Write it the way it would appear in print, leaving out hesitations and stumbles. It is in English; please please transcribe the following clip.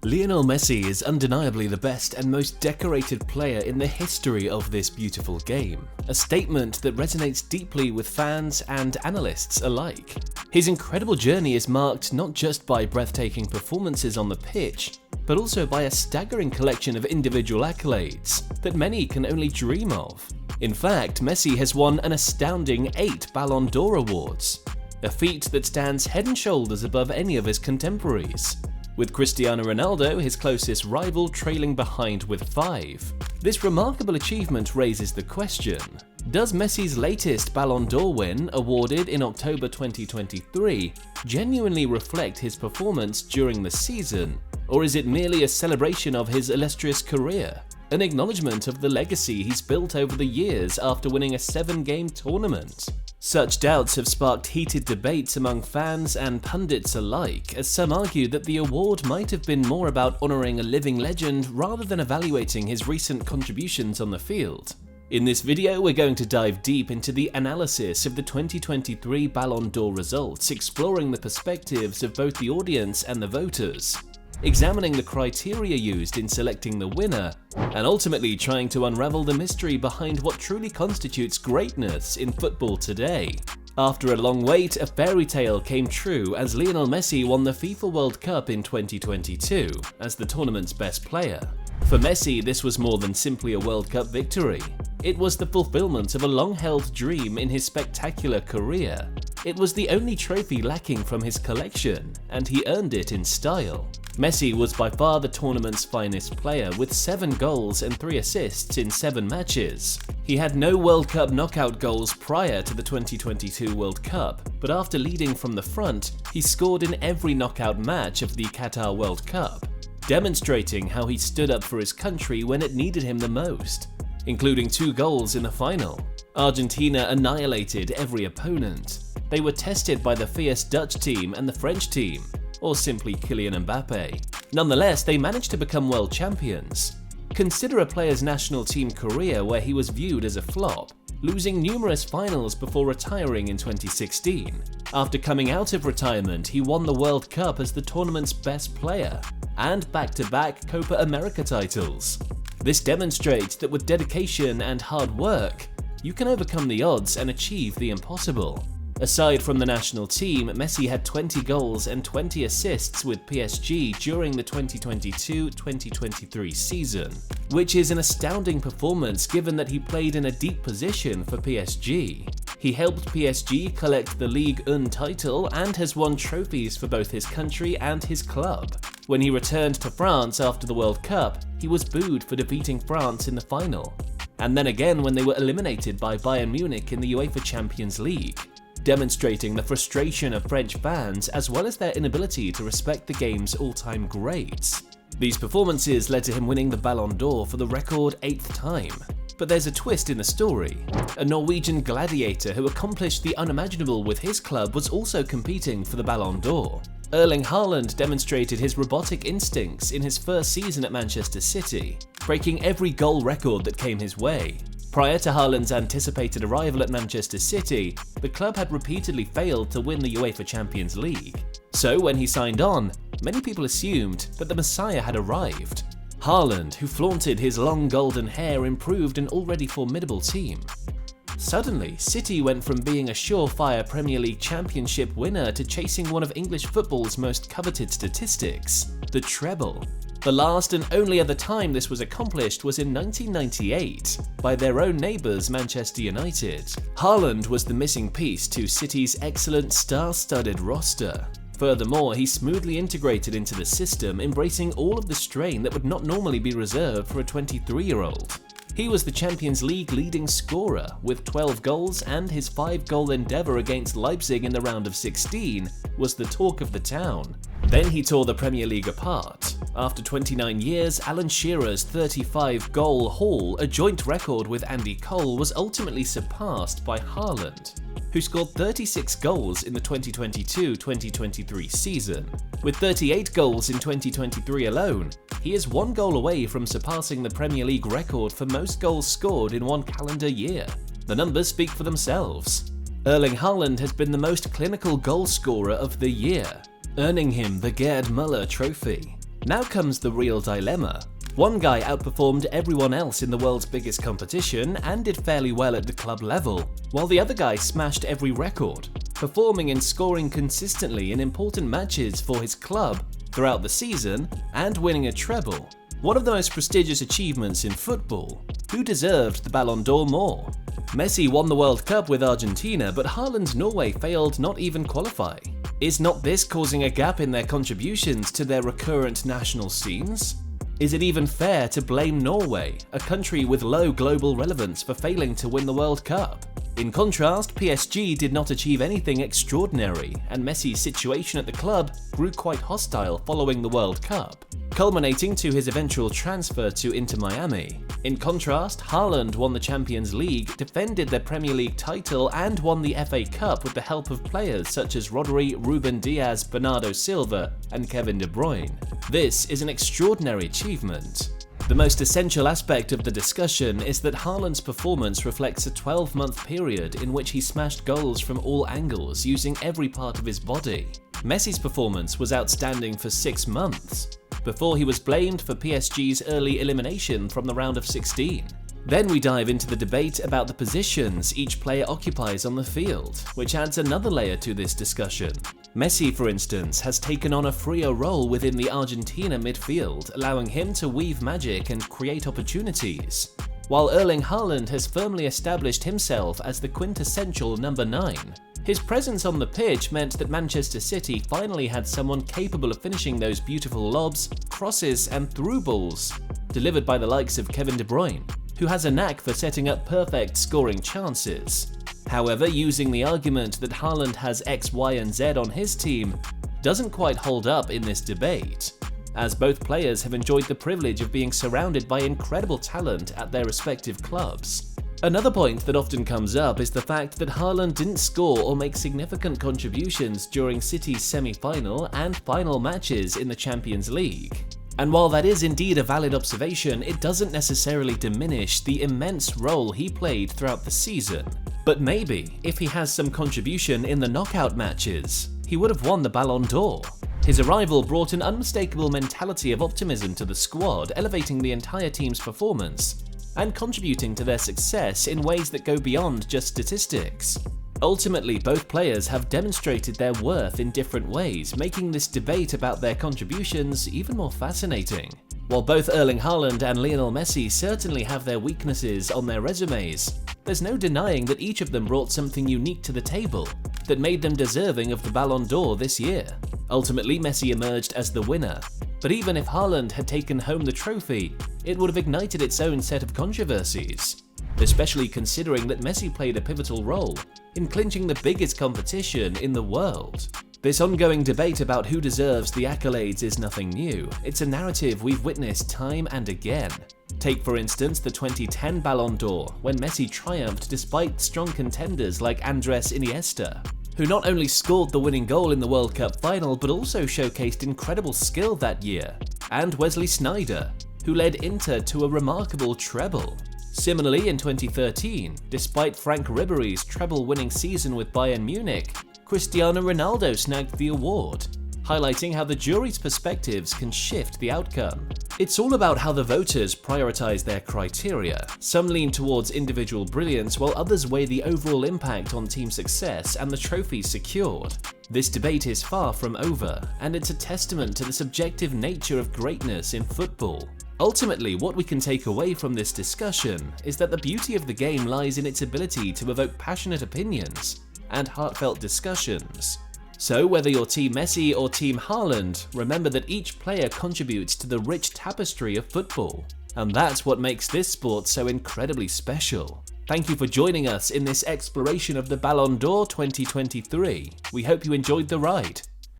Lionel Messi is undeniably the best and most decorated player in the history of this beautiful game, a statement that resonates deeply with fans and analysts alike. His incredible journey is marked not just by breathtaking performances on the pitch, but also by a staggering collection of individual accolades that many can only dream of. In fact, Messi has won an astounding 8 Ballon d'Or awards, a feat that stands head and shoulders above any of his contemporaries, with Cristiano Ronaldo, his closest rival, trailing behind with 5. This remarkable achievement raises the question: does Messi's latest Ballon d'Or win, awarded in October 2023, genuinely reflect his performance during the season, or is it merely a celebration of his illustrious career, an acknowledgment of the legacy he's built over the years after winning a 7-game tournament? Such doubts have sparked heated debates among fans and pundits alike, as some argue that the award might have been more about honouring a living legend rather than evaluating his recent contributions on the field. In this video, we're going to dive deep into the analysis of the 2023 Ballon d'Or results, exploring the perspectives of both the audience and the voters, examining the criteria used in selecting the winner, and ultimately trying to unravel the mystery behind what truly constitutes greatness in football today. After a long wait, a fairy tale came true as Lionel Messi won the FIFA World Cup in 2022 as the tournament's best player. For Messi, this was more than simply a World Cup victory. It was the fulfillment of a long-held dream in his spectacular career. It was the only trophy lacking from his collection, and he earned it in style. Messi was by far the tournament's finest player, with 7 goals and 3 assists in 7 matches. He had no World Cup knockout goals prior to the 2022 World Cup, but after leading from the front, he scored in every knockout match of the Qatar World Cup, demonstrating how he stood up for his country when it needed him the most, including 2 goals in the final. Argentina annihilated every opponent. They were tested by the fierce Dutch team and the French team, or simply Kylian Mbappe. Nonetheless, they managed to become world champions. Consider a player's national team career where he was viewed as a flop, losing numerous finals before retiring in 2016. After coming out of retirement, he won the World Cup as the tournament's best player, and back-to-back Copa America titles. This demonstrates that with dedication and hard work, you can overcome the odds and achieve the impossible. Aside from the national team, Messi had 20 goals and 20 assists with PSG during the 2022-2023 season, which is an astounding performance given that he played in a deep position for PSG. He helped PSG collect the Ligue 1 title and has won trophies for both his country and his club. When he returned to France after the World Cup, he was booed for defeating France in the final, and then again when they were eliminated by Bayern Munich in the UEFA Champions League, demonstrating the frustration of French fans as well as their inability to respect the game's all-time greats. These performances led to him winning the Ballon d'Or for the record 8th time. But there's a twist in the story. A Norwegian gladiator who accomplished the unimaginable with his club was also competing for the Ballon d'Or. Erling Haaland demonstrated his robotic instincts in his first season at Manchester City, breaking every goal record that came his way. Prior to Haaland's anticipated arrival at Manchester City, the club had repeatedly failed to win the UEFA Champions League. So when he signed on, many people assumed that the Messiah had arrived. Haaland, who flaunted his long golden hair, improved an already formidable team. Suddenly, City went from being a surefire Premier League Championship winner to chasing one of English football's most coveted statistics, the treble. The last and only other time this was accomplished was in 1998, by their own neighbours Manchester United. Haaland was the missing piece to City's excellent star-studded roster. Furthermore, he smoothly integrated into the system, embracing all of the strain that would not normally be reserved for a 23-year-old. He was the Champions League leading scorer, with 12 goals, and his 5-goal endeavour against Leipzig in the round of 16 was the talk of the town. Then he tore the Premier League apart. After 29 years, Alan Shearer's 35-goal haul, a joint record with Andy Cole, was ultimately surpassed by Haaland, who scored 36 goals in the 2022-2023 season. With 38 goals in 2023 alone, he is 1 goal away from surpassing the Premier League record for most goals scored in one calendar year. The numbers speak for themselves. Erling Haaland has been the most clinical goal scorer of the year, earning him the Gerd Müller Trophy. Now comes the real dilemma. One guy outperformed everyone else in the world's biggest competition and did fairly well at the club level, while the other guy smashed every record, performing and scoring consistently in important matches for his club throughout the season and winning a treble. One of the most prestigious achievements in football. Who deserved the Ballon d'Or more? Messi won the World Cup with Argentina, but Haaland's Norway failed not even qualify. Is not this causing a gap in their contributions to their recurrent national scenes? Is it even fair to blame Norway, a country with low global relevance, for failing to win the World Cup? In contrast, PSG did not achieve anything extraordinary, and Messi's situation at the club grew quite hostile following the World Cup, culminating to his eventual transfer to Inter Miami. In contrast, Haaland won the Champions League, defended their Premier League title, and won the FA Cup with the help of players such as Rodri, Ruben Diaz, Bernardo Silva, and Kevin De Bruyne. This is an extraordinary achievement. The most essential aspect of the discussion is that Haaland's performance reflects a 12-month period in which he smashed goals from all angles using every part of his body. Messi's performance was outstanding for 6 months, before he was blamed for PSG's early elimination from the round of 16. Then we dive into the debate about the positions each player occupies on the field, which adds another layer to this discussion. Messi, for instance, has taken on a freer role within the Argentina midfield, allowing him to weave magic and create opportunities, while Erling Haaland has firmly established himself as the quintessential number 9. His presence on the pitch meant that Manchester City finally had someone capable of finishing those beautiful lobs, crosses, and through balls delivered by the likes of Kevin De Bruyne, who has a knack for setting up perfect scoring chances. However, using the argument that Haaland has X, Y, and Z on his team doesn't quite hold up in this debate, as both players have enjoyed the privilege of being surrounded by incredible talent at their respective clubs. Another point that often comes up is the fact that Haaland didn't score or make significant contributions during City's semi-final and final matches in the Champions League. And while that is indeed a valid observation, it doesn't necessarily diminish the immense role he played throughout the season. But maybe, if he has some contribution in the knockout matches, he would have won the Ballon d'Or. His arrival brought an unmistakable mentality of optimism to the squad, elevating the entire team's performance and contributing to their success in ways that go beyond just statistics. Ultimately, both players have demonstrated their worth in different ways, making this debate about their contributions even more fascinating. While both Erling Haaland and Lionel Messi certainly have their weaknesses on their resumes, there's no denying that each of them brought something unique to the table that made them deserving of the Ballon d'Or this year. Ultimately, Messi emerged as the winner, but even if Haaland had taken home the trophy, it would have ignited its own set of controversies, especially considering that Messi played a pivotal role in clinching the biggest competition in the world. This ongoing debate about who deserves the accolades is nothing new. It's a narrative we've witnessed time and again. Take, for instance, the 2010 Ballon d'Or, when Messi triumphed despite strong contenders like Andres Iniesta, who not only scored the winning goal in the World Cup final but also showcased incredible skill that year, and Wesley Sneijder, who led Inter to a remarkable treble. Similarly, in 2013, despite Frank Ribéry's treble-winning season with Bayern Munich, Cristiano Ronaldo snagged the award, highlighting how the jury's perspectives can shift the outcome. It's all about how the voters prioritize their criteria. Some lean towards individual brilliance, while others weigh the overall impact on team success and the trophies secured. This debate is far from over, and it's a testament to the subjective nature of greatness in football. Ultimately, what we can take away from this discussion is that the beauty of the game lies in its ability to evoke passionate opinions and heartfelt discussions. So whether you're Team Messi or Team Haaland, remember that each player contributes to the rich tapestry of football. And that's what makes this sport so incredibly special. Thank you for joining us in this exploration of the Ballon d'Or 2023. We hope you enjoyed the ride.